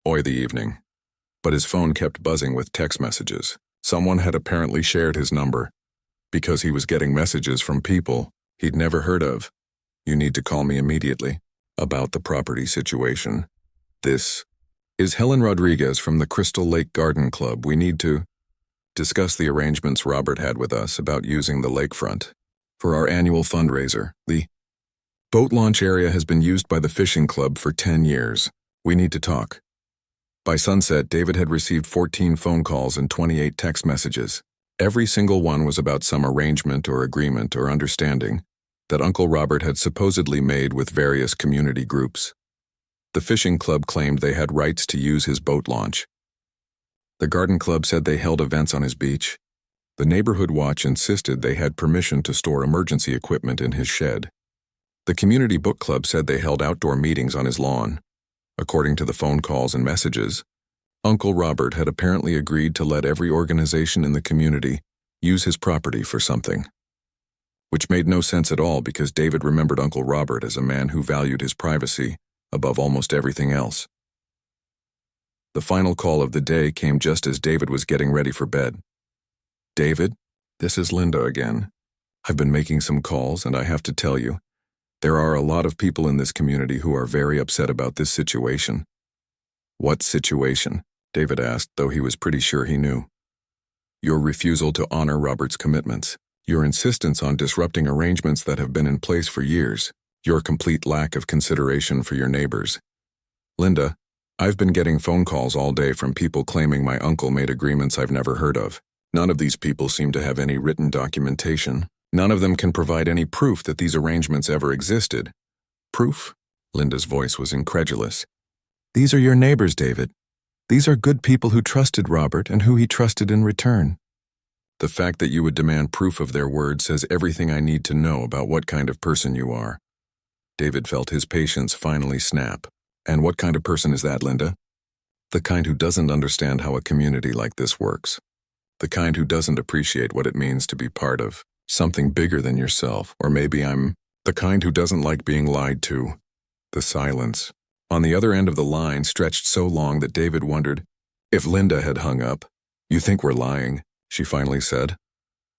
the evening. But his phone kept buzzing with text messages. Someone had apparently shared his number, because he was getting messages from people he'd never heard of. "You need to call me immediately about the property situation. This is Helen Rodriguez from the Crystal Lake Garden Club. We need to discuss the arrangements Robert had with us about using the lakefront for our annual fundraiser. The boat launch area has been used by the fishing club for 10 years. We need to talk." By sunset, David had received 14 phone calls and 28 text messages. Every single one was about some arrangement or agreement or understanding that Uncle Robert had supposedly made with various community groups. The fishing club claimed they had rights to use his boat launch. The garden club said they held events on his beach. The neighborhood watch insisted they had permission to store emergency equipment in his shed. The community book club said they held outdoor meetings on his lawn. According to the phone calls and messages, Uncle Robert had apparently agreed to let every organization in the community use his property for something. Which made no sense at all because David remembered Uncle Robert as a man who valued his privacy above almost everything else. The final call of the day came just as David was getting ready for bed. "David, this is Linda again. I've been making some calls and I have to tell you, there are a lot of people in this community who are very upset about this situation." "What situation?" David asked, though he was pretty sure he knew. "Your refusal to honor Robert's commitments. Your insistence on disrupting arrangements that have been in place for years. Your complete lack of consideration for your neighbors. Linda, I've been getting phone calls all day from people claiming my uncle made agreements I've never heard of. None of these people seem to have any written documentation. None of them can provide any proof that these arrangements ever existed." "Proof?" Linda's voice was incredulous. "These are your neighbors, David. These are good people who trusted Robert and who he trusted in return. The fact that you would demand proof of their word says everything I need to know about what kind of person you are." David felt his patience finally snap. "And what kind of person is that, Linda?" "The kind who doesn't understand how a community like this works. The kind who doesn't appreciate what it means to be part of something bigger than yourself, or maybe I'm the kind who doesn't like being lied to." The silence on the other end of the line stretched so long that David wondered if Linda had hung up. "You think we're lying," she finally said,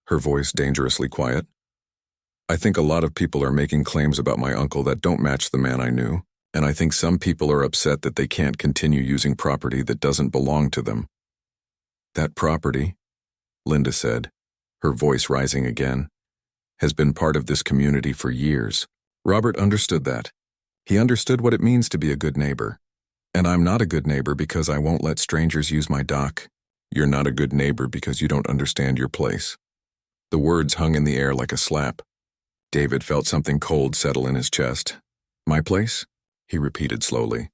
her voice dangerously quiet. "I think a lot of people are making claims about my uncle that don't match the man I knew, and I think some people are upset that they can't continue using property that doesn't belong to them." "That property," Linda said, her voice rising again, "has been part of this community for years. Robert understood that. He understood what it means to be a good neighbor. And I'm not a good neighbor because I won't let strangers use my dock. You're not a good neighbor because you don't understand your place." The words hung in the air like a slap. David felt something cold settle in his chest. "My place?" he repeated slowly.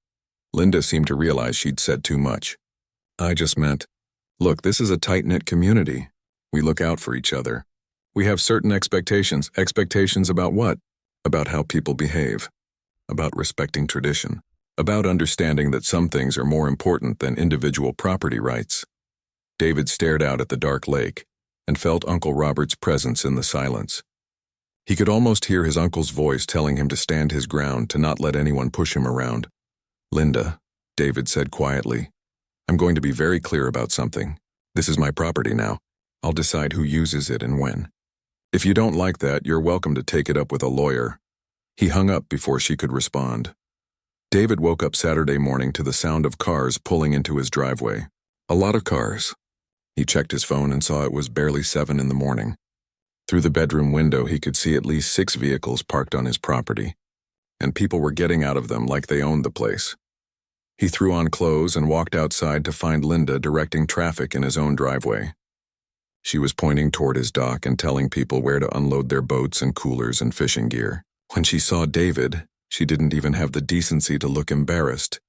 Linda seemed to realize she'd said too much. "I just meant, look, this is a tight-knit community. We look out for each other. We have certain expectations. Expectations about what? About how people behave. About respecting tradition. About understanding that some things are more important than individual property rights." David stared out at the dark lake and felt Uncle Robert's presence in the silence. He could almost hear his uncle's voice telling him to stand his ground, to not let anyone push him around. "Linda," David said quietly, "I'm going to be very clear about something. This is my property now. I'll decide who uses it and when. If you don't like that, you're welcome to take it up with a lawyer." He hung up before she could respond. David woke up Saturday morning to the sound of cars pulling into his driveway. A lot of cars. He checked his phone and saw it was barely 7 in the morning. Through the bedroom window, he could see at least 6 vehicles parked on his property, and people were getting out of them like they owned the place. He threw on clothes and walked outside to find Linda directing traffic in his own driveway. She was pointing toward his dock and telling people where to unload their boats and coolers and fishing gear. When she saw David, she didn't even have the decency to look embarrassed.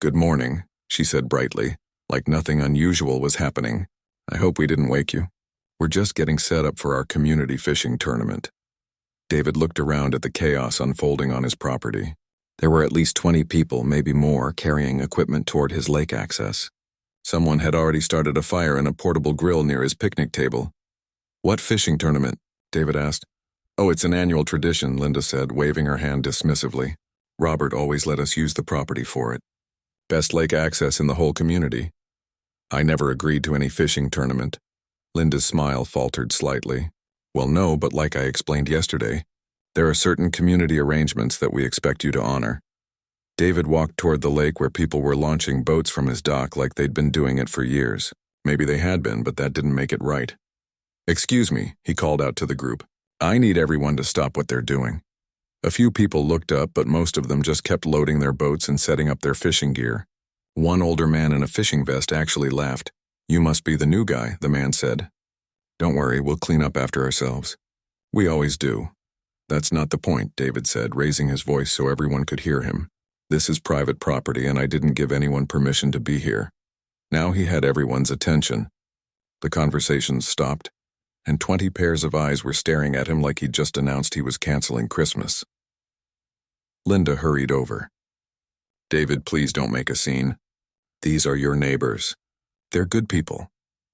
"Good morning," she said brightly, like nothing unusual was happening. "I hope we didn't wake you. We're just getting set up for our community fishing tournament." David looked around at the chaos unfolding on his property. There were at least 20 people, maybe more, carrying equipment toward his lake access. Someone had already started a fire in a portable grill near his picnic table. "What fishing tournament?" David asked. "Oh, it's an annual tradition," Linda said, waving her hand dismissively. "Robert always let us use the property for it." Best lake access in the whole community. I never agreed to any fishing tournament. Linda's smile faltered slightly. Well, no, but like I explained yesterday, there are certain community arrangements that we expect you to honor. David walked toward the lake where people were launching boats from his dock like they'd been doing it for years. Maybe they had been, but that didn't make it right. Excuse me, he called out to the group. I need everyone to stop what they're doing. A few people looked up, but most of them just kept loading their boats and setting up their fishing gear. One older man in a fishing vest actually laughed. You must be the new guy, the man said. Don't worry, we'll clean up after ourselves. We always do. That's not the point, David said, raising his voice so everyone could hear him. This is private property and I didn't give anyone permission to be here. Now he had everyone's attention. The conversation stopped, and 20 pairs of eyes were staring at him like he'd just announced he was canceling Christmas. Linda hurried over. David, please don't make a scene. These are your neighbors. They're good people.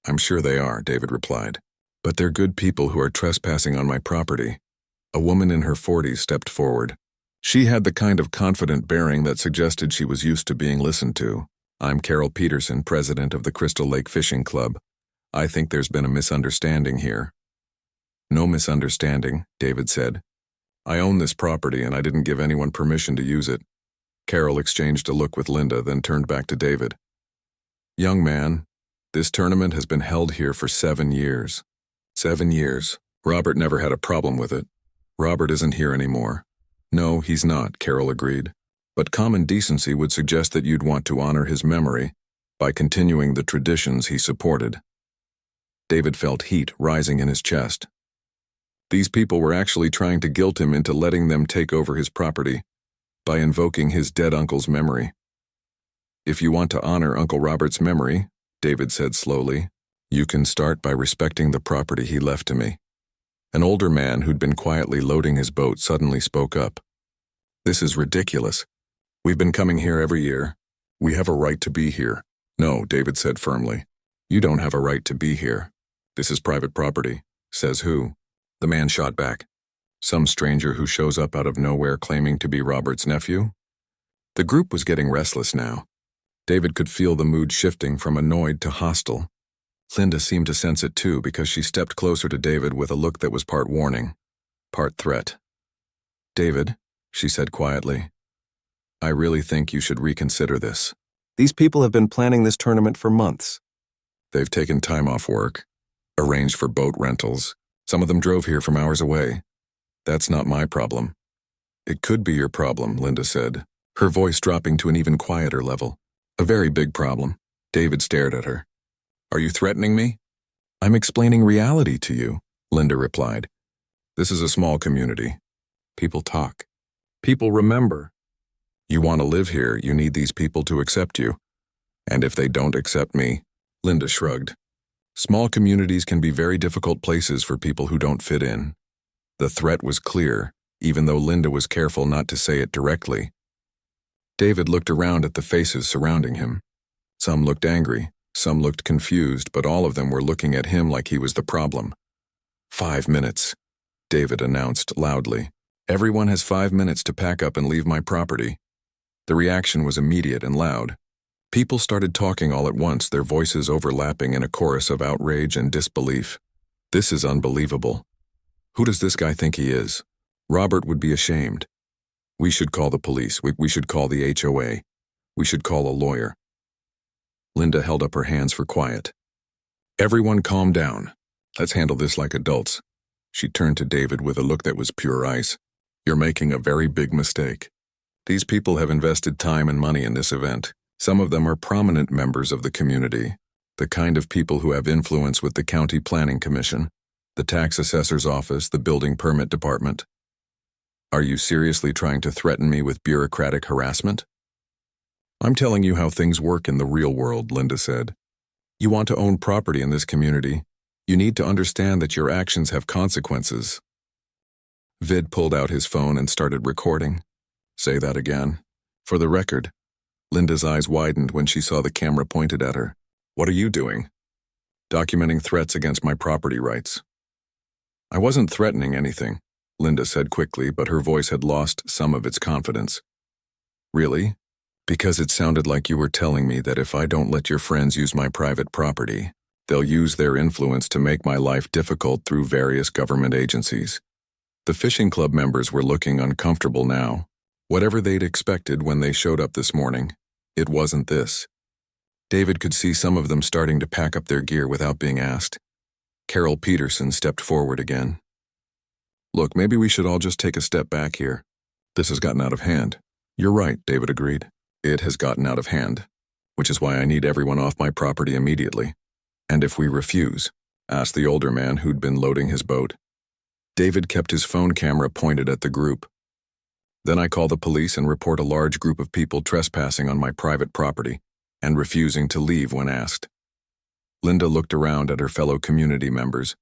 I'm sure they are, David replied. But they're good people who are trespassing on my property. A woman in her 40s stepped forward. She had the kind of confident bearing that suggested she was used to being listened to. I'm Carol Peterson, president of the Crystal Lake Fishing Club. I think there's been a misunderstanding here. No misunderstanding, David said. I own this property and I didn't give anyone permission to use it. Carol exchanged a look with Linda, then turned back to David. Young man, this tournament has been held here for 7 years. 7 years. Robert never had a problem with it. Robert isn't here anymore. No, he's not, Carol agreed. But common decency would suggest that you'd want to honor his memory by continuing the traditions he supported. David felt heat rising in his chest. These people were actually trying to guilt him into letting them take over his property by invoking his dead uncle's memory. If you want to honor Uncle Robert's memory, David said slowly, you can start by respecting the property he left to me. An older man who'd been quietly loading his boat suddenly spoke up. This is ridiculous. We've been coming here every year. We have a right to be here. No, David said firmly. You don't have a right to be here. This is private property. Says who? The man shot back. Some stranger who shows up out of nowhere claiming to be Robert's nephew? The group was getting restless now. David could feel the mood shifting from annoyed to hostile. Linda seemed to sense it too because she stepped closer to David with a look that was part warning, part threat. David, she said quietly, I really think you should reconsider this. These people have been planning this tournament for months. They've taken time off work, arranged for boat rentals. Some of them drove here from hours away. That's not my problem. It could be your problem, Linda said, her voice dropping to an even quieter level. A very big problem. David stared at her. Are you threatening me? I'm explaining reality to you, Linda replied. This is a small community. People talk. People remember. You want to live here, you need these people to accept you. And if they don't accept me, Linda shrugged. Small communities can be very difficult places for people who don't fit in. The threat was clear, even though Linda was careful not to say it directly. David looked around at the faces surrounding him. Some looked angry, some looked confused, but all of them were looking at him like he was the problem. 5 minutes, David announced loudly. Everyone has 5 minutes to pack up and leave my property. The reaction was immediate and loud. People started talking all at once, their voices overlapping in a chorus of outrage and disbelief. This is unbelievable. Who does this guy think he is? Robert would be ashamed. We should call the police. We should call the HOA. We should call a lawyer. Linda held up her hands for quiet. Everyone calm down. Let's handle this like adults. She turned to David with a look that was pure ice. You're making a very big mistake. These people have invested time and money in this event. Some of them are prominent members of the community, the kind of people who have influence with the County Planning Commission, the tax assessor's office, the building permit department. Are you seriously trying to threaten me with bureaucratic harassment? I'm telling you how things work in the real world, Linda said. You want to own property in this community. You need to understand that your actions have consequences. Vid pulled out his phone and started recording. Say that again. For the record. Linda's eyes widened when she saw the camera pointed at her. What are you doing? Documenting threats against my property rights. I wasn't threatening anything, Linda said quickly, but her voice had lost some of its confidence. Really? Because it sounded like you were telling me that if I don't let your friends use my private property, they'll use their influence to make my life difficult through various government agencies. The fishing club members were looking uncomfortable now. Whatever they'd expected when they showed up this morning, it wasn't this. David could see some of them starting to pack up their gear without being asked. Carol Peterson stepped forward again. Look, maybe we should all just take a step back here. This has gotten out of hand. You're right, David agreed. It has gotten out of hand, which is why I need everyone off my property immediately. And if we refuse? Asked the older man who'd been loading his boat. David kept his phone camera pointed at the group. Then I call the police and report a large group of people trespassing on my private property and refusing to leave when asked. Linda looked around at her fellow community members,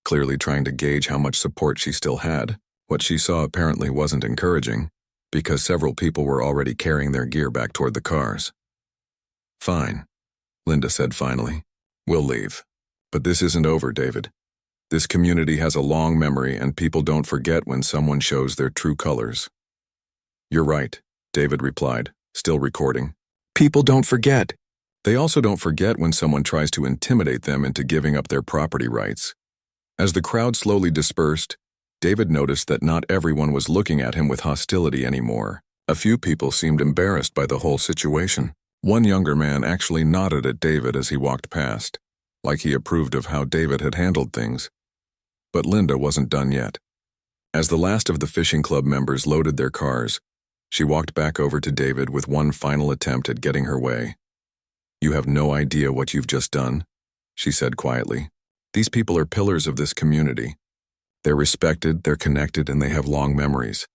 clearly trying to gauge how much support she still had. What she saw apparently wasn't encouraging, because several people were already carrying their gear back toward the cars. Fine, Linda said finally. We'll leave. But this isn't over, David. This community has a long memory and people don't forget when someone shows their true colors. You're right, David replied, still recording. People don't forget. They also don't forget when someone tries to intimidate them into giving up their property rights. As the crowd slowly dispersed, David noticed that not everyone was looking at him with hostility anymore. A few people seemed embarrassed by the whole situation. One younger man actually nodded at David as he walked past, like he approved of how David had handled things. But Linda wasn't done yet. As the last of the fishing club members loaded their cars, she walked back over to David with one final attempt at getting her way. You have no idea what you've just done, she said quietly. These people are pillars of this community. They're respected, they're connected, and they have long memories.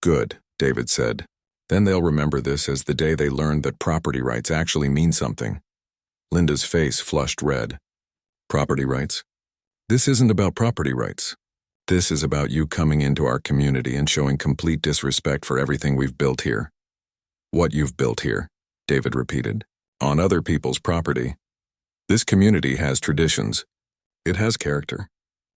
Good, David said. Then they'll remember this as the day they learned that property rights actually mean something. Linda's face flushed red. Property rights? This isn't about property rights. This is about you coming into our community and showing complete disrespect for everything we've built here. What you've built here, David repeated. On other people's property. This community has traditions. It has character.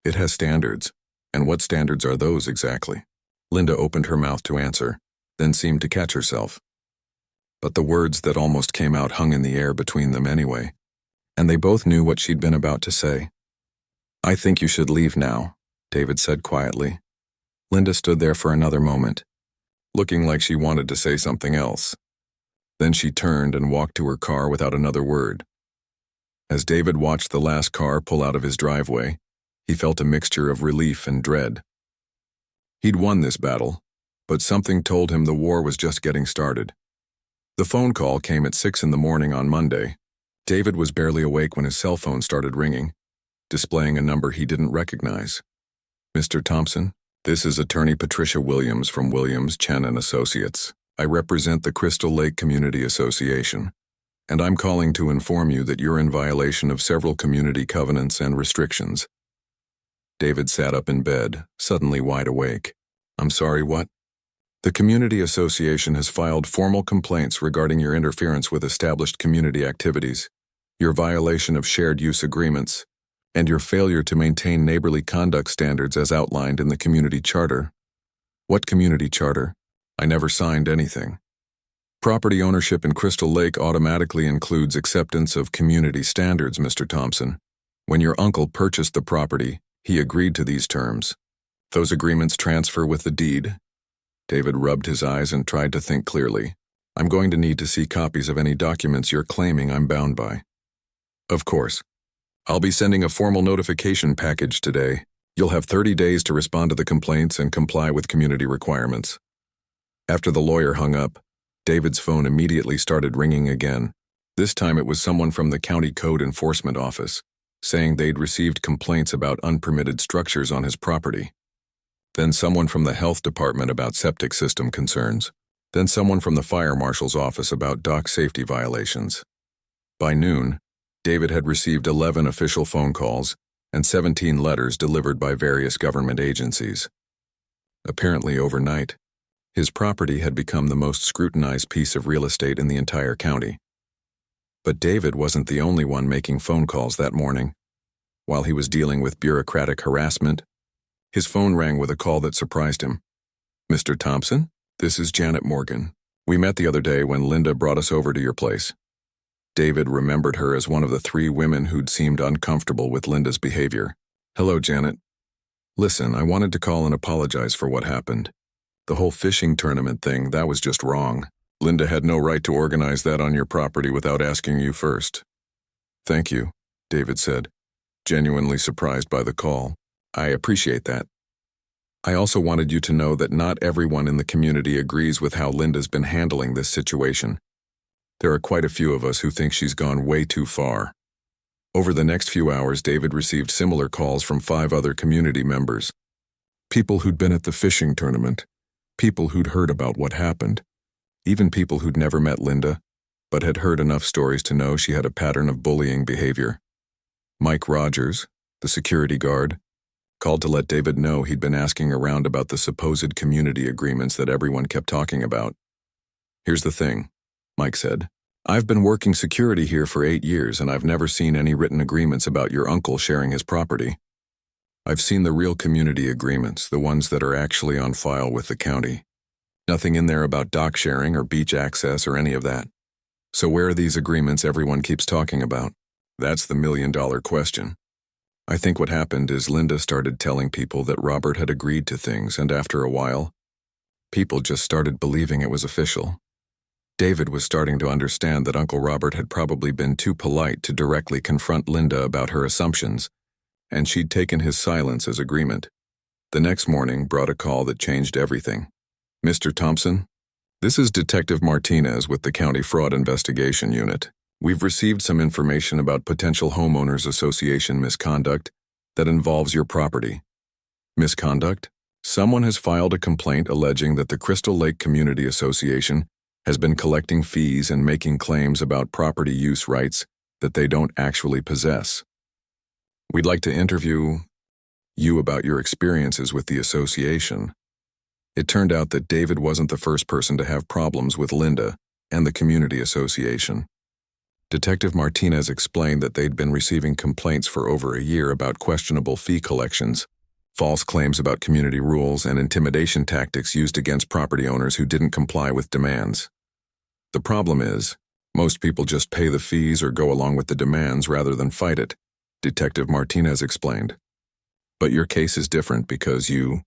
It has standards. And what standards are those exactly? Linda opened her mouth to answer, then seemed to catch herself. But the words that almost came out hung in the air between them anyway, and they both knew what she'd been about to say. I think you should leave now, David said quietly. Linda stood there for another moment, looking like she wanted to say something else. Then she turned and walked to her car without another word. As David watched the last car pull out of his driveway, he felt a mixture of relief and dread. He'd won this battle, but something told him the war was just getting started. The phone call came at 6 a.m. on Monday. David was barely awake when his cell phone started ringing, displaying a number he didn't recognize. Mr. Thompson, this is attorney Patricia Williams from Williams, Chen & Associates. I represent the Crystal Lake Community Association, and I'm calling to inform you that you're in violation of several community covenants and restrictions. David sat up in bed, suddenly wide awake. I'm sorry, what? The Community Association has filed formal complaints regarding your interference with established community activities, your violation of shared use agreements, and your failure to maintain neighborly conduct standards as outlined in the community charter. What community charter? I never signed anything. Property ownership in Crystal Lake automatically includes acceptance of community standards, Mr. Thompson. When your uncle purchased the property, he agreed to these terms. Those agreements transfer with the deed. David rubbed his eyes and tried to think clearly. I'm going to need to see copies of any documents you're claiming I'm bound by. Of course. I'll be sending a formal notification package today. You'll have 30 days to respond to the complaints and comply with community requirements. After the lawyer hung up, David's phone immediately started ringing again. This time it was someone from the County Code Enforcement Office, saying they'd received complaints about unpermitted structures on his property. Then someone from the health department about septic system concerns. Then someone from the fire marshal's office about dock safety violations. By noon, David had received 11 official phone calls and 17 letters delivered by various government agencies. Apparently overnight, his property had become the most scrutinized piece of real estate in the entire county. But David wasn't the only one making phone calls that morning. While he was dealing with bureaucratic harassment, his phone rang with a call that surprised him. Mr. Thompson, this is Janet Morgan. We met the other day when Linda brought us over to your place. David remembered her as one of the 3 women who'd seemed uncomfortable with Linda's behavior. Hello, Janet. Listen, I wanted to call and apologize for what happened. The whole fishing tournament thing, that was just wrong. Linda had no right to organize that on your property without asking you first. Thank you, David said, genuinely surprised by the call. I appreciate that. I also wanted you to know that not everyone in the community agrees with how Linda's been handling this situation. There are quite a few of us who think she's gone way too far. Over the next few hours, David received similar calls from 5 other community members. People who'd been at the fishing tournament, people who'd heard about what happened, even people who'd never met Linda, but had heard enough stories to know she had a pattern of bullying behavior. Mike Rogers, the security guard, called to let David know he'd been asking around about the supposed community agreements that everyone kept talking about. Here's the thing, Mike said. I've been working security here for 8 years and I've never seen any written agreements about your uncle sharing his property. I've seen the real community agreements, the ones that are actually on file with the county. Nothing in there about dock sharing or beach access or any of that. So where are these agreements everyone keeps talking about? That's the million-dollar question. I think what happened is Linda started telling people that Robert had agreed to things, and after a while, people just started believing it was official. David was starting to understand that Uncle Robert had probably been too polite to directly confront Linda about her assumptions, and she'd taken his silence as agreement. The next morning brought a call that changed everything. Mr. Thompson, this is Detective Martinez with the County Fraud Investigation Unit. We've received some information about potential homeowners association misconduct that involves your property. Misconduct? Someone has filed a complaint alleging that the Crystal Lake Community Association has been collecting fees and making claims about property use rights that they don't actually possess. We'd like to interview you about your experiences with the association. It turned out that David wasn't the first person to have problems with Linda and the community association. Detective Martinez explained that they'd been receiving complaints for over a year about questionable fee collections, false claims about community rules, and intimidation tactics used against property owners who didn't comply with demands. The problem is, most people just pay the fees or go along with the demands rather than fight it, Detective Martinez explained. But your case is different because you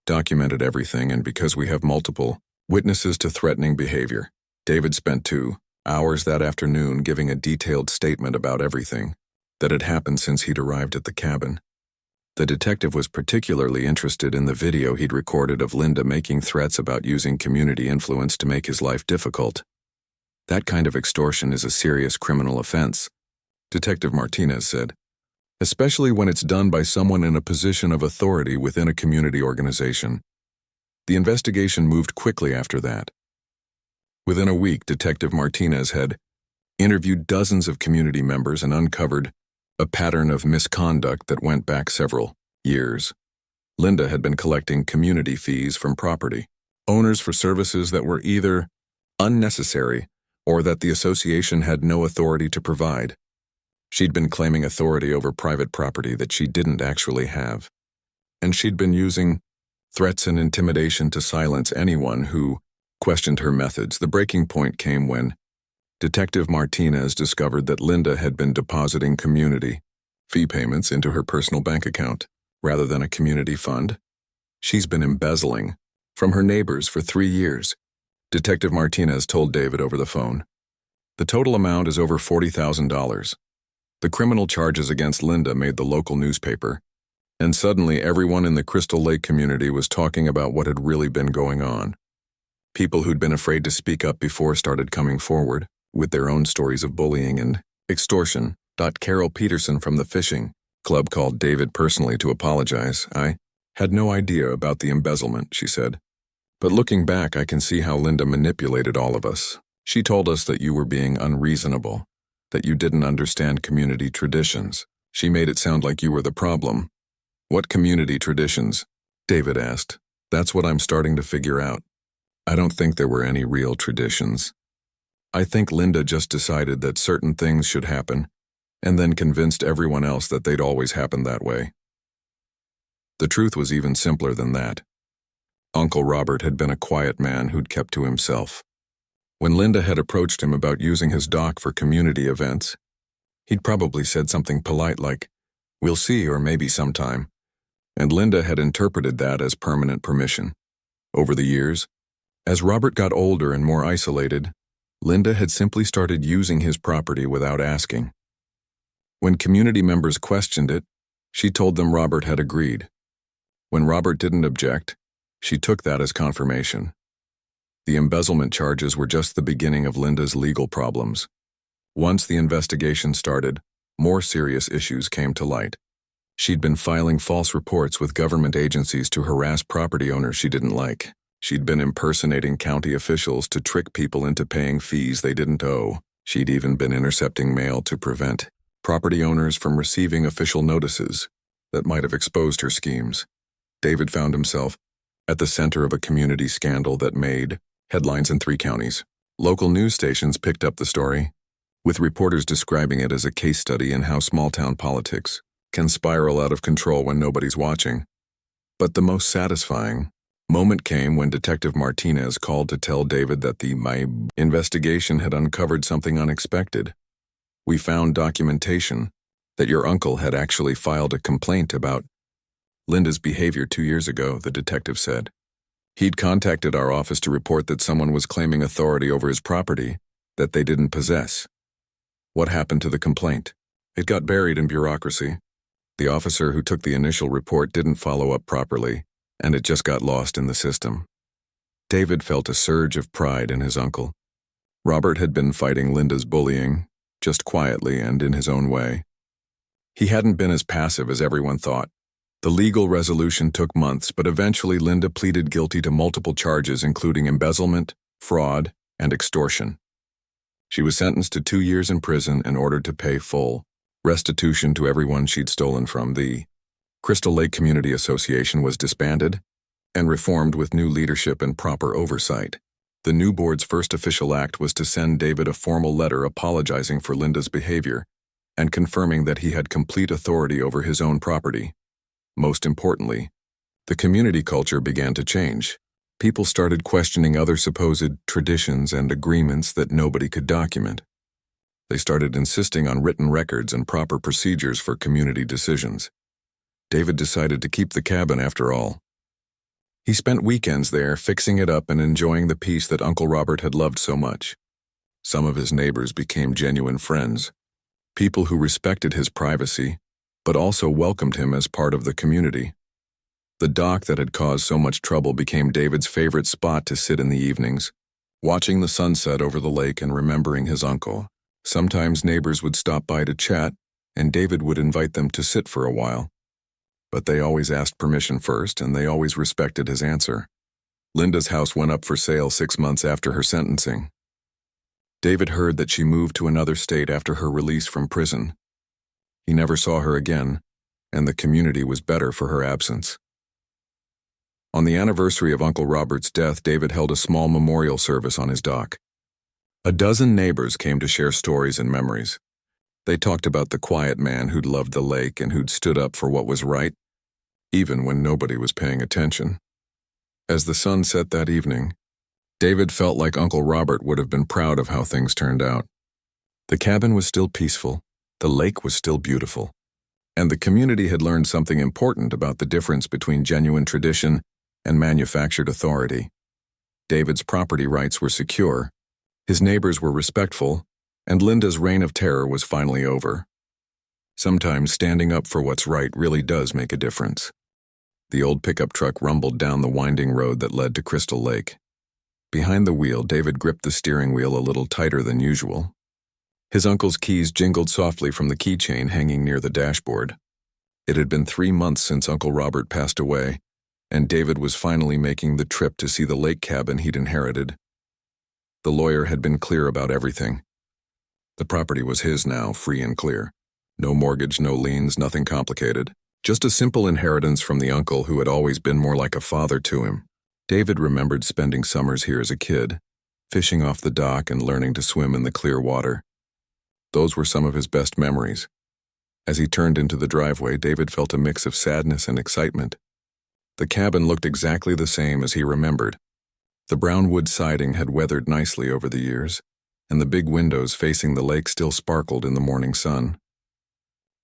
documented everything and because we have multiple witnesses to threatening behavior. David spent 2 hours that afternoon giving a detailed statement about everything that had happened since he'd arrived at the cabin. The detective was particularly interested in the video he'd recorded of Linda making threats about using community influence to make his life difficult. That kind of extortion is a serious criminal offense, Detective Martinez said, especially when it's done by someone in a position of authority within a community organization. The investigation moved quickly after that. Within a week, Detective Martinez had interviewed dozens of community members and uncovered a pattern of misconduct that went back several years. Linda had been collecting community fees from property owners for services that were either unnecessary or that the association had no authority to provide. She'd been claiming authority over private property that she didn't actually have. And she'd been using threats and intimidation to silence anyone who questioned her methods. The breaking point came when Detective Martinez discovered that Linda had been depositing community fee payments into her personal bank account rather than a community fund. She's been embezzling from her neighbors for 3 years, Detective Martinez told David over the phone. The total amount is over $40,000. The criminal charges against Linda made the local newspaper, and suddenly everyone in the Crystal Lake community was talking about what had really been going on. People who'd been afraid to speak up before started coming forward with their own stories of bullying and extortion. Carol Peterson from the fishing club called David personally to apologize. I had no idea about the embezzlement, she said. But looking back, I can see how Linda manipulated all of us. She told us that you were being unreasonable, that you didn't understand community traditions. She made it sound like you were the problem. What community traditions? David asked. That's what I'm starting to figure out. I don't think there were any real traditions. I think Linda just decided that certain things should happen, and then convinced everyone else that they'd always happen that way. The truth was even simpler than that. Uncle Robert had been a quiet man who'd kept to himself. When Linda had approached him about using his dock for community events, he'd probably said something polite like, "We'll see, or maybe sometime," and Linda had interpreted that as permanent permission. Over the years, as Robert got older and more isolated, Linda had simply started using his property without asking. When community members questioned it, she told them Robert had agreed. When Robert didn't object, she took that as confirmation. The embezzlement charges were just the beginning of Linda's legal problems. Once the investigation started, more serious issues came to light. She'd been filing false reports with government agencies to harass property owners she didn't like. She'd been impersonating county officials to trick people into paying fees they didn't owe. She'd even been intercepting mail to prevent property owners from receiving official notices that might have exposed her schemes. David found himself at the center of a community scandal that made headlines in 3 counties. Local news stations picked up the story, with reporters describing it as a case study in how small-town politics can spiral out of control when nobody's watching. But the most satisfying moment came when Detective Martinez called to tell David that the investigation had uncovered something unexpected. "We found documentation that your uncle had actually filed a complaint about Linda's behavior 2 years ago," the detective said. "He'd contacted our office to report that someone was claiming authority over his property that they didn't possess." "What happened to the complaint?" "It got buried in bureaucracy. The officer who took the initial report didn't follow up properly, and it just got lost in the system." David felt a surge of pride in his uncle. Robert had been fighting Linda's bullying, just quietly and in his own way. He hadn't been as passive as everyone thought. The legal resolution took months, but eventually Linda pleaded guilty to multiple charges including embezzlement, fraud, and extortion. She was sentenced to 2 years in prison and ordered to pay full restitution to everyone she'd stolen from. The Crystal Lake Community Association was disbanded and reformed with new leadership and proper oversight. The new board's first official act was to send David a formal letter apologizing for Linda's behavior and confirming that he had complete authority over his own property. Most importantly, the community culture began to change. People started questioning other supposed traditions and agreements that nobody could document. They started insisting on written records and proper procedures for community decisions. David decided to keep the cabin after all. He spent weekends there, fixing it up and enjoying the peace that Uncle Robert had loved so much. Some of his neighbors became genuine friends, people who respected his privacy, but also welcomed him as part of the community. The dock that had caused so much trouble became David's favorite spot to sit in the evenings, watching the sunset over the lake and remembering his uncle. Sometimes neighbors would stop by to chat, and David would invite them to sit for a while. But they always asked permission first, and they always respected his answer. Linda's house went up for sale 6 months after her sentencing. David heard that she moved to another state after her release from prison. He never saw her again, and the community was better for her absence. On the anniversary of Uncle Robert's death, David held a small memorial service on his dock. A dozen neighbors came to share stories and memories. They talked about the quiet man who'd loved the lake and who'd stood up for what was right, even when nobody was paying attention. As the sun set that evening, David felt like Uncle Robert would have been proud of how things turned out. The cabin was still peaceful, the lake was still beautiful, and the community had learned something important about the difference between genuine tradition and manufactured authority. David's property rights were secure, his neighbors were respectful, and Linda's reign of terror was finally over. Sometimes standing up for what's right really does make a difference. The old pickup truck rumbled down the winding road that led to Crystal Lake. Behind the wheel, David gripped the steering wheel a little tighter than usual. His uncle's keys jingled softly from the keychain hanging near the dashboard. It had been 3 months since Uncle Robert passed away, and David was finally making the trip to see the lake cabin he'd inherited. The lawyer had been clear about everything. The property was his now, free and clear. No mortgage, no liens, nothing complicated. Just a simple inheritance from the uncle who had always been more like a father to him. David remembered spending summers here as a kid, fishing off the dock and learning to swim in the clear water. Those were some of his best memories. As he turned into the driveway, David felt a mix of sadness and excitement. The cabin looked exactly the same as he remembered. The brown wood siding had weathered nicely over the years, and the big windows facing the lake still sparkled in the morning sun.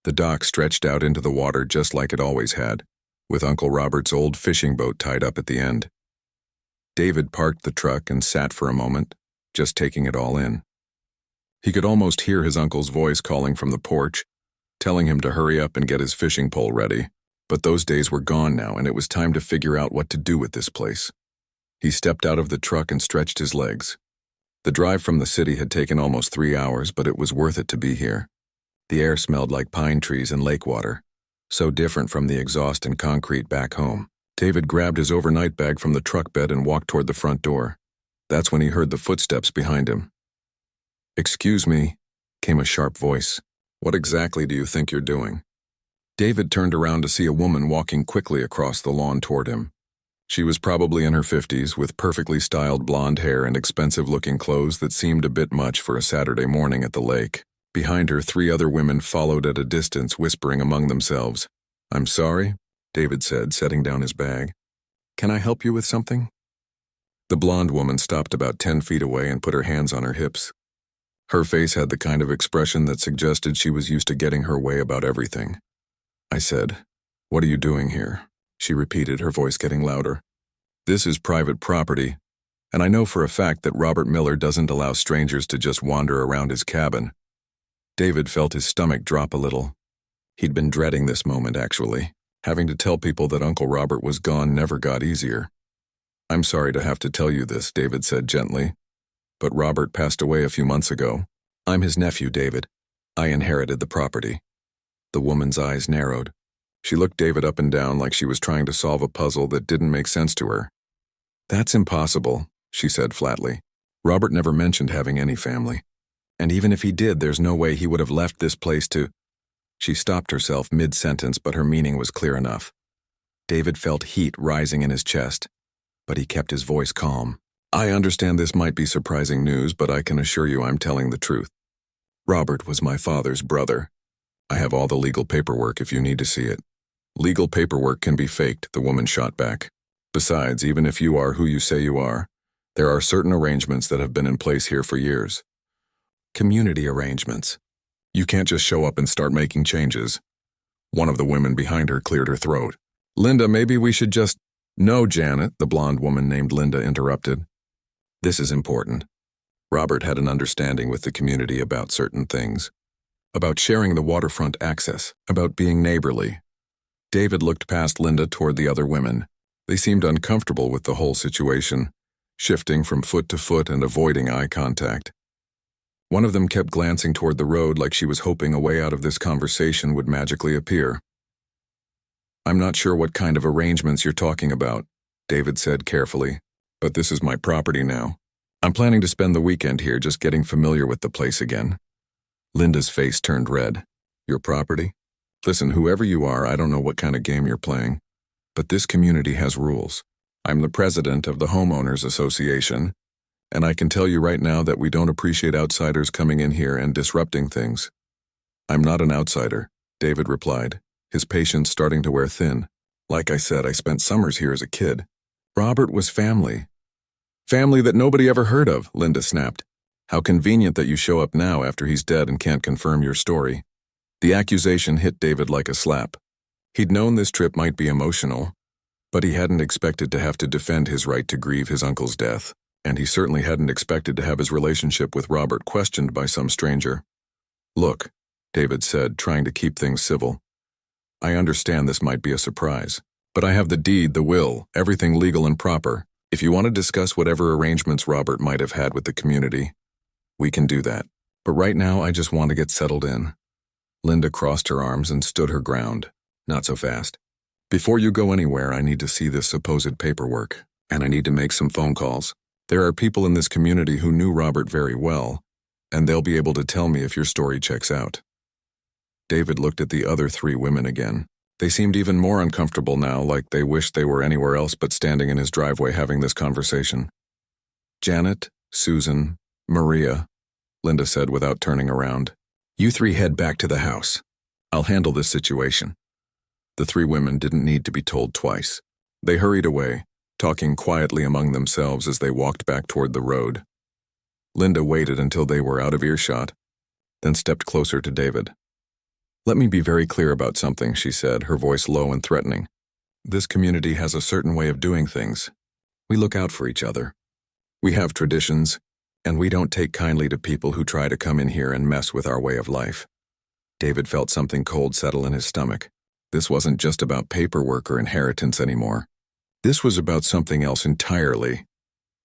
The dock stretched out into the water just like it always had, with Uncle Robert's old fishing boat tied up at the end. David parked the truck and sat for a moment, just taking it all in. He could almost hear his uncle's voice calling from the porch, telling him to hurry up and get his fishing pole ready, but those days were gone now and it was time to figure out what to do with this place. He stepped out of the truck and stretched his legs. The drive from the city had taken almost 3 hours, but it was worth it to be here. The air smelled like pine trees and lake water, so different from the exhaust and concrete back home. David grabbed his overnight bag from the truck bed and walked toward the front door. That's when he heard the footsteps behind him. "Excuse me," came a sharp voice. "What exactly do you think you're doing?" David turned around to see a woman walking quickly across the lawn toward him. She was probably in her 50s, with perfectly styled blonde hair and expensive-looking clothes that seemed a bit much for a Saturday morning at the lake. Behind her, 3 other women followed at a distance, whispering among themselves. "I'm sorry," David said, setting down his bag. "Can I help you with something?" The blonde woman stopped about 10 feet away and put her hands on her hips. Her face had the kind of expression that suggested she was used to getting her way about everything. I said, "What are you doing here?" She repeated, her voice getting louder. "This is private property, and I know for a fact that Robert Miller doesn't allow strangers to just wander around his cabin." David felt his stomach drop a little. He'd been dreading this moment, actually. Having to tell people that Uncle Robert was gone never got easier. "I'm sorry to have to tell you this," David said gently, "but Robert passed away a few months ago. I'm his nephew, David. I inherited the property." The woman's eyes narrowed. She looked David up and down like she was trying to solve a puzzle that didn't make sense to her. "That's impossible," she said flatly. "Robert never mentioned having any family. And even if he did, there's no way he would have left this place to—" She stopped herself mid-sentence, but her meaning was clear enough. David felt heat rising in his chest, but he kept his voice calm. "I understand this might be surprising news, but I can assure you I'm telling the truth. Robert was my father's brother. I have all the legal paperwork if you need to see it." "Legal paperwork can be faked," the woman shot back. "Besides, even if you are who you say you are, there are certain arrangements that have been in place here for years. Community arrangements. You can't just show up and start making changes." One of the women behind her cleared her throat. "Linda, maybe we should just—" "No, Janet," the blonde woman named Linda interrupted. "This is important. Robert had an understanding with the community about certain things. About sharing the waterfront access, about being neighborly." David looked past Linda toward the other women. They seemed uncomfortable with the whole situation, shifting from foot to foot and avoiding eye contact. One of them kept glancing toward the road like she was hoping a way out of this conversation would magically appear. "I'm not sure what kind of arrangements you're talking about," David said carefully, "but this is my property now. I'm planning to spend the weekend here just getting familiar with the place again." Linda's face turned red. "Your property? Listen, whoever you are, I don't know what kind of game you're playing, but this community has rules. I'm the president of the Homeowners Association, and I can tell you right now that we don't appreciate outsiders coming in here and disrupting things." "I'm not an outsider," David replied, his patience starting to wear thin. "Like I said, I spent summers here as a kid. Robert was family. Family that nobody ever heard of," Linda snapped. "How convenient that you show up now after he's dead and can't confirm your story." The accusation hit David like a slap. He'd known this trip might be emotional, but he hadn't expected to have to defend his right to grieve his uncle's death, and he certainly hadn't expected to have his relationship with Robert questioned by some stranger. "Look," David said, trying to keep things civil. "I understand this might be a surprise, but I have the deed, the will, everything legal and proper. If you want to discuss whatever arrangements Robert might have had with the community, we can do that. But right now, I just want to get settled in." Linda crossed her arms and stood her ground. "Not so fast. Before you go anywhere, I need to see this supposed paperwork, and I need to make some phone calls. There are people in this community who knew Robert very well, and they'll be able to tell me if your story checks out." David looked at the other 3 women again. They seemed even more uncomfortable now, like they wished they were anywhere else but standing in his driveway having this conversation. "Janet, Susan, Maria," Linda said without turning around. "You 3 head back to the house. I'll handle this situation." The 3 women didn't need to be told twice. They hurried away, talking quietly among themselves as they walked back toward the road. Linda waited until they were out of earshot, then stepped closer to David. "Let me be very clear about something," she said, her voice low and threatening. "This community has a certain way of doing things. We look out for each other. We have traditions, and we don't take kindly to people who try to come in here and mess with our way of life." David felt something cold settle in his stomach. This wasn't just about paperwork or inheritance anymore. This was about something else entirely.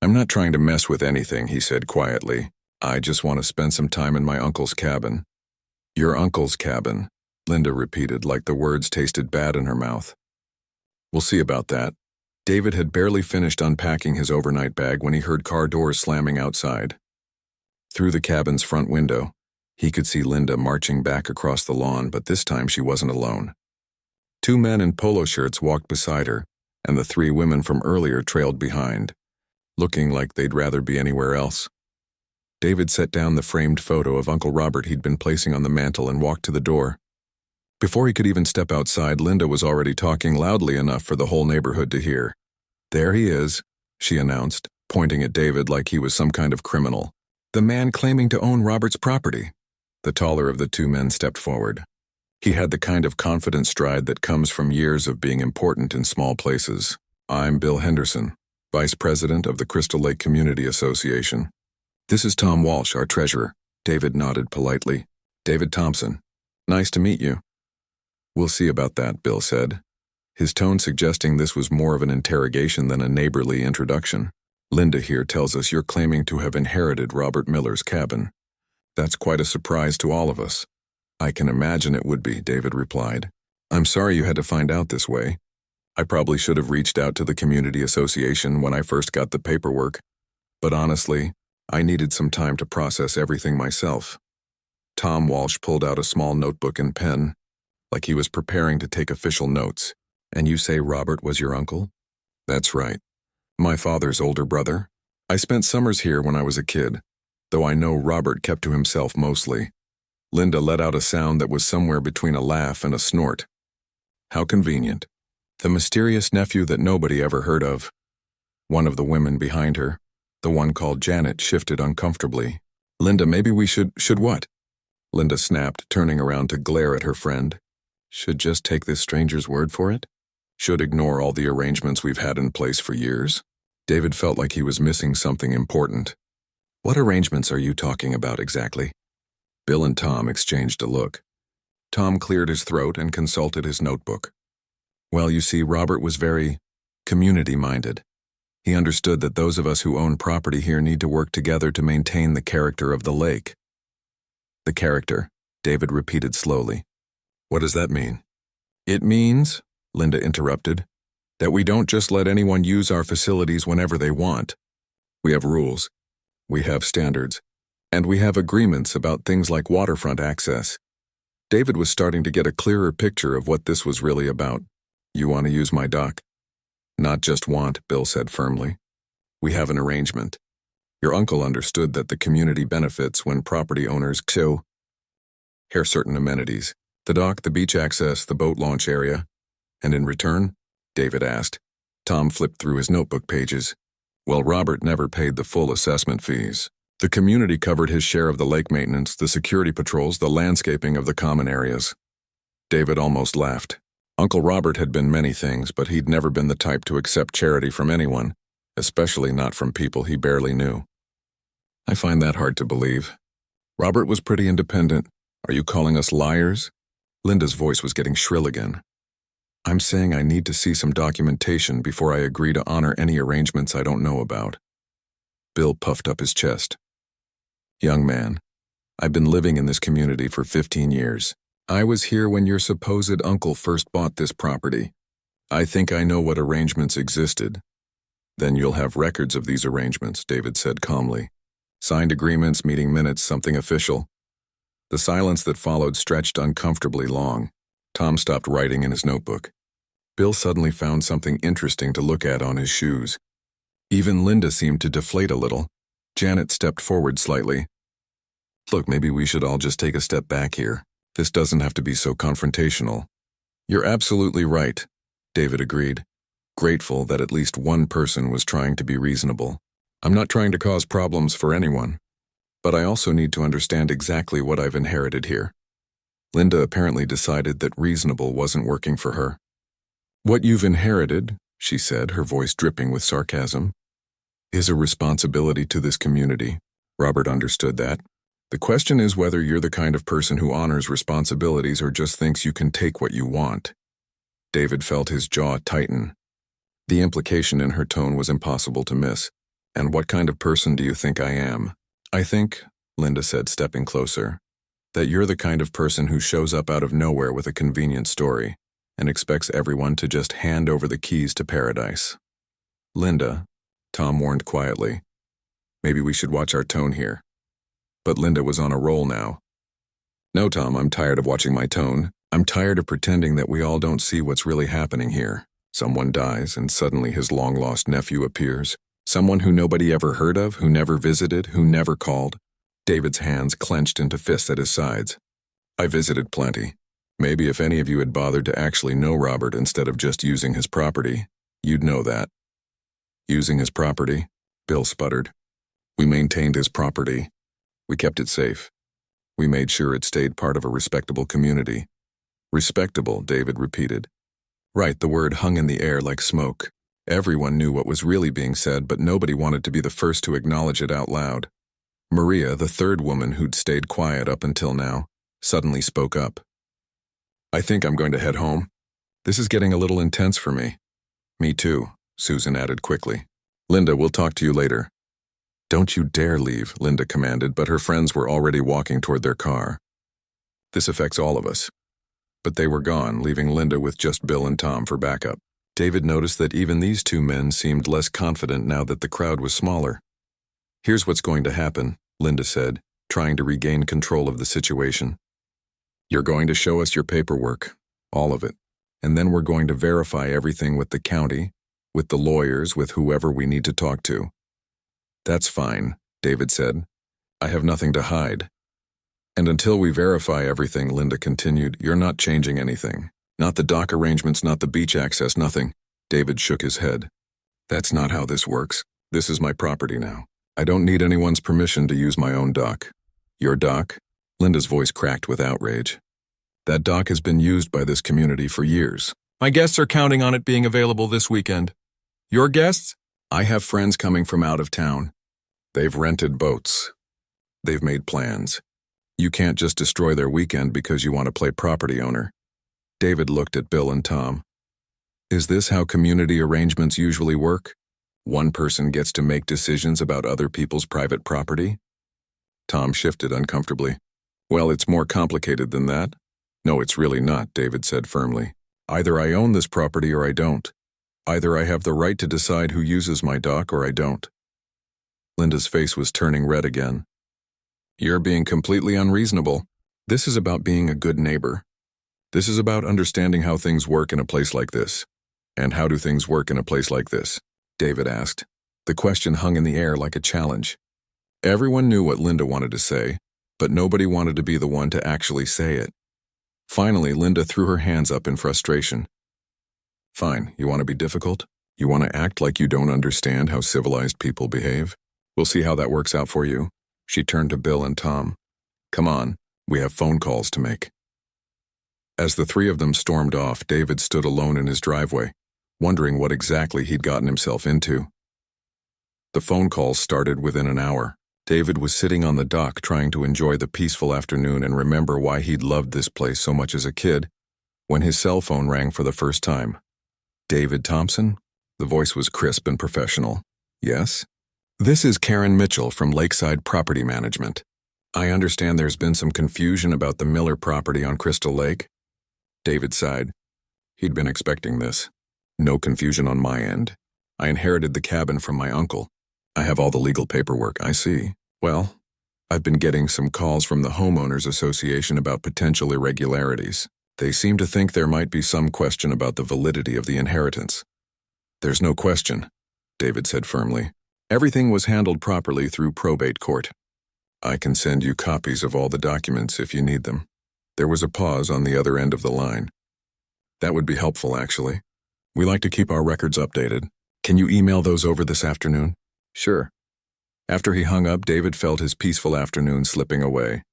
"I'm not trying to mess with anything," he said quietly. "I just want to spend some time in my uncle's cabin." "Your uncle's cabin," Linda repeated like the words tasted bad in her mouth. "We'll see about that." David had barely finished unpacking his overnight bag when he heard car doors slamming outside. Through the cabin's front window, he could see Linda marching back across the lawn, but this time she wasn't alone. Two men in polo shirts walked beside her, and the three women from earlier trailed behind, looking like they'd rather be anywhere else. David set down the framed photo of Uncle Robert he'd been placing on the mantel and walked to the door. Before he could even step outside, Linda was already talking loudly enough for the whole neighborhood to hear. "There he is," she announced, pointing at David like he was some kind of criminal. "The man claiming to own Robert's property." The taller of the two men stepped forward. He had the kind of confident stride that comes from years of being important in small places. "I'm Bill Henderson, Vice President of the Crystal Lake Community Association. This is Tom Walsh, our treasurer." David nodded politely. "David Thompson. Nice to meet you." "We'll see about that," Bill said, his tone suggesting this was more of an interrogation than a neighborly introduction. "Linda here tells us you're claiming to have inherited Robert Miller's cabin. That's quite a surprise to all of us." "I can imagine it would be," David replied. "I'm sorry you had to find out this way. I probably should have reached out to the community association when I first got the paperwork, but honestly, I needed some time to process everything myself." Tom Walsh pulled out a small notebook and pen, like he was preparing to take official notes. "And you say Robert was your uncle?" "That's right. My father's older brother. I spent summers here when I was a kid, though I know Robert kept to himself mostly." Linda let out a sound that was somewhere between a laugh and a snort. "How convenient. The mysterious nephew that nobody ever heard of." One of the women behind her, the one called Janet, shifted uncomfortably. "Linda, maybe we should what?" Linda snapped, turning around to glare at her friend. "Should just take this stranger's word for it? Should ignore all the arrangements we've had in place for years?" David felt like he was missing something important. "What arrangements are you talking about exactly?" Bill and Tom exchanged a look. Tom cleared his throat and consulted his notebook. "Well, you see, Robert was very community-minded. He understood that those of us who own property here need to work together to maintain the character of the lake." "The character," David repeated slowly. "What does that mean?" "It means," Linda interrupted, "that we don't just let anyone use our facilities whenever they want. We have rules, we have standards, and we have agreements about things like waterfront access." David was starting to get a clearer picture of what this was really about. "You want to use my dock?" "Not just want," Bill said firmly. "We have an arrangement. Your uncle understood that the community benefits when property owners share certain amenities. The dock, the beach access, the boat launch area. And in return?" David asked. Tom flipped through his notebook pages. "Well, Robert never paid the full assessment fees. The community covered his share of the lake maintenance, the security patrols, the landscaping of the common areas." David almost laughed. Uncle Robert had been many things, but he'd never been the type to accept charity from anyone, especially not from people he barely knew. "I find that hard to believe. Robert was pretty independent. Are you calling us liars?" Linda's voice was getting shrill again. "I'm saying I need to see some documentation before I agree to honor any arrangements I don't know about." Bill puffed up his chest. "Young man, I've been living in this community for 15 years. I was here when your supposed uncle first bought this property. I think I know what arrangements existed." "Then you'll have records of these arrangements," David said calmly. "Signed agreements, meeting minutes, something official." The silence that followed stretched uncomfortably long. Tom stopped writing in his notebook. Bill suddenly found something interesting to look at on his shoes. Even Linda seemed to deflate a little. Janet stepped forward slightly. "Look, maybe we should all just take a step back here. This doesn't have to be so confrontational." "You're absolutely right," David agreed. grateful that at least one person was trying to be reasonable. I'm not trying to cause problems for anyone, but I also need to understand exactly what I've inherited here. Linda apparently decided that reasonable wasn't working for her. What you've inherited, she said, her voice dripping with sarcasm, is a responsibility to this community. Robert understood that. The question is whether you're the kind of person who honors responsibilities or just thinks you can take what you want. David felt his jaw tighten. The implication in her tone was impossible to miss. And what kind of person do you think I am? I think, Linda said, stepping closer, that you're the kind of person who shows up out of nowhere with a convenient story and expects everyone to just hand over the keys to paradise. Linda, Tom warned quietly, maybe we should watch our tone here. But Linda was on a roll now. No, Tom, I'm tired of watching my tone. I'm tired of pretending that we all don't see what's really happening here. Someone dies, and suddenly his long-lost nephew appears. Someone who nobody ever heard of, who never visited, who never called. David's hands clenched into fists at his sides. I visited plenty. Maybe if any of you had bothered to actually know Robert instead of just using his property, you'd know that. Using his property? Bill sputtered. We maintained his property. We kept it safe. We made sure it stayed part of a respectable community. Respectable, David repeated. Right, the word hung in the air like smoke. Everyone knew what was really being said, but nobody wanted to be the first to acknowledge it out loud. Maria, the third woman who'd stayed quiet up until now, suddenly spoke up. I think I'm going to head home. This is getting a little intense for me. Me too, Susan added quickly. Linda, we'll talk to you later. Don't you dare leave, Linda commanded, but her friends were already walking toward their car. This affects all of us. But they were gone, leaving Linda with just Bill and Tom for backup. David noticed that even these two men seemed less confident now that the crowd was smaller. Here's what's going to happen, Linda said, trying to regain control of the situation. You're going to show us your paperwork, all of it, and then we're going to verify everything with the county, with the lawyers, with whoever we need to talk to. That's fine, David said. I have nothing to hide. And until we verify everything, Linda continued, you're not changing anything. Not the dock arrangements, not the beach access, nothing. David shook his head. That's not how this works. This is my property now. I don't need anyone's permission to use my own dock. Your dock? Linda's voice cracked with outrage. That dock has been used by this community for years. My guests are counting on it being available this weekend. Your guests? I have friends coming from out of town. They've rented boats. They've made plans. You can't just destroy their weekend because you want to play property owner. David looked at Bill and Tom. Is this how community arrangements usually work? One person gets to make decisions about other people's private property? Tom shifted uncomfortably. Well, it's more complicated than that. No, it's really not, David said firmly. Either I own this property or I don't. Either I have the right to decide who uses my dock or I don't. Linda's face was turning red again. You're being completely unreasonable. This is about being a good neighbor. This is about understanding how things work in a place like this. And how do things work in a place like this? David asked. The question hung in the air like a challenge. Everyone knew what Linda wanted to say, but nobody wanted to be the one to actually say it. Finally, Linda threw her hands up in frustration. Fine, you want to be difficult? You want to act like you don't understand how civilized people behave? We'll see how that works out for you. She turned to Bill and Tom. Come on, we have phone calls to make. As the three of them stormed off, David stood alone in his driveway, wondering what exactly he'd gotten himself into. The phone calls started within an hour. David was sitting on the dock trying to enjoy the peaceful afternoon and remember why he'd loved this place so much as a kid, when his cell phone rang for the first time. David Thompson? The voice was crisp and professional. Yes? This is Karen Mitchell from Lakeside Property Management. I understand there's been some confusion about the Miller property on Crystal Lake. David sighed. He'd been expecting this. No confusion on my end. I inherited the cabin from my uncle. I have all the legal paperwork, I see. Well, I've been getting some calls from the Homeowners Association about potential irregularities. They seem to think there might be some question about the validity of the inheritance. There's no question, David said firmly. Everything was handled properly through probate court. I can send you copies of all the documents if you need them. There was a pause on the other end of the line. That would be helpful, actually. We like to keep our records updated. Can you email those over this afternoon? Sure. After he hung up, David felt his peaceful afternoon slipping away.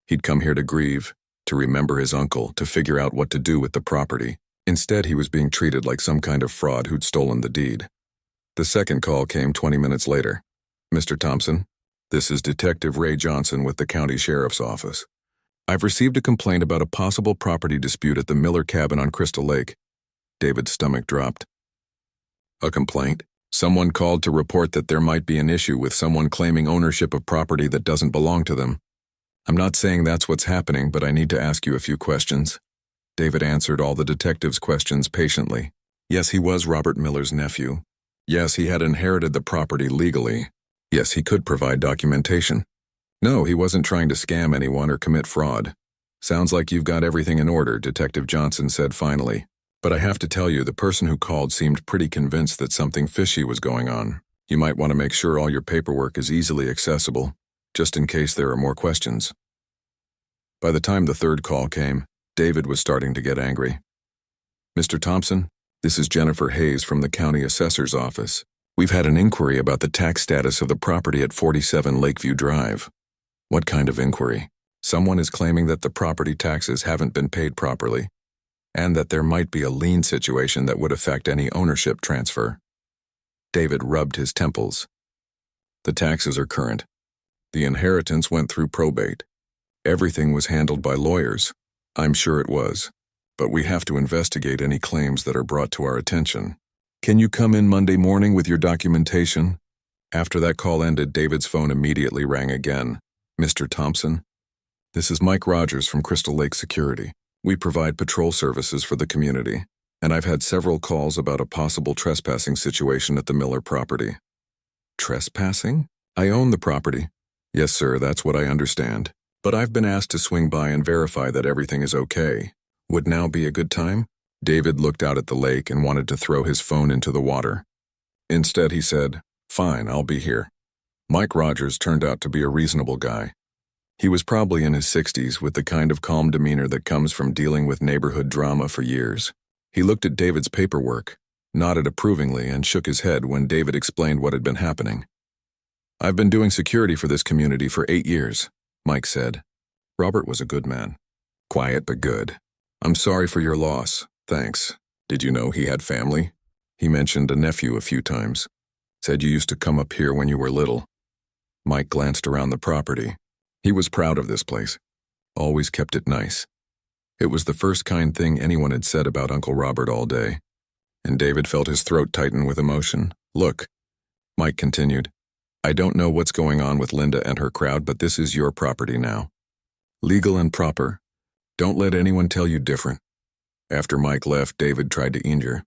He'd come here to grieve, to remember his uncle, to figure out what to do with the property. Instead, he was being treated like some kind of fraud who'd stolen the deed. The second call came 20 minutes later. Mr. Thompson, this is Detective Ray Johnson with the County Sheriff's Office. I've received a complaint about a possible property dispute at the Miller cabin on Crystal Lake. David's stomach dropped. A complaint? Someone called to report that there might be an issue with someone claiming ownership of property that doesn't belong to them. I'm not saying that's what's happening, but I need to ask you a few questions. David answered all the detective's questions patiently. Yes, he was Robert Miller's nephew. Yes, he had inherited the property legally. Yes, he could provide documentation. No, he wasn't trying to scam anyone or commit fraud. Sounds like you've got everything in order, Detective Johnson said finally. But I have to tell you, the person who called seemed pretty convinced that something fishy was going on. You might want to make sure all your paperwork is easily accessible, just in case there are more questions. By the time the third call came, David was starting to get angry. Mr. Thompson, this is Jennifer Hayes from the County Assessor's Office. We've had an inquiry about the tax status of the property at 47 Lakeview Drive. What kind of inquiry? Someone is claiming that the property taxes haven't been paid properly, and that there might be a lien situation that would affect any ownership transfer. David rubbed his temples. The taxes are current. The inheritance went through probate. Everything was handled by lawyers. I'm sure it was. But we have to investigate any claims that are brought to our attention. Can you come in Monday morning with your documentation? After that call ended, David's phone immediately rang again. Mr. Thompson? This is Mike Rogers from Crystal Lake Security. We provide patrol services for the community, and I've had several calls about a possible trespassing situation at the Miller property. Trespassing? I own the property. Yes, sir, that's what I understand. But I've been asked to swing by and verify that everything is okay. Would now be a good time? David looked out at the lake and wanted to throw his phone into the water. Instead, he said, "Fine, I'll be here." Mike Rogers turned out to be a reasonable guy. He was probably in his 60s with the kind of calm demeanor that comes from dealing with neighborhood drama for years. He looked at David's paperwork, nodded approvingly, and shook his head when David explained what had been happening. I've been doing security for this community for 8 years, Mike said. Robert was a good man. Quiet but good. I'm sorry for your loss. Thanks. Did you know he had family? He mentioned a nephew a few times. Said you used to come up here when you were little. Mike glanced around the property. He was proud of this place. Always kept it nice. It was the first kind thing anyone had said about Uncle Robert all day. And David felt his throat tighten with emotion. Look, Mike continued, I don't know what's going on with Linda and her crowd, but this is your property now. Legal and proper. Don't let anyone tell you different. After Mike left, David tried to injure.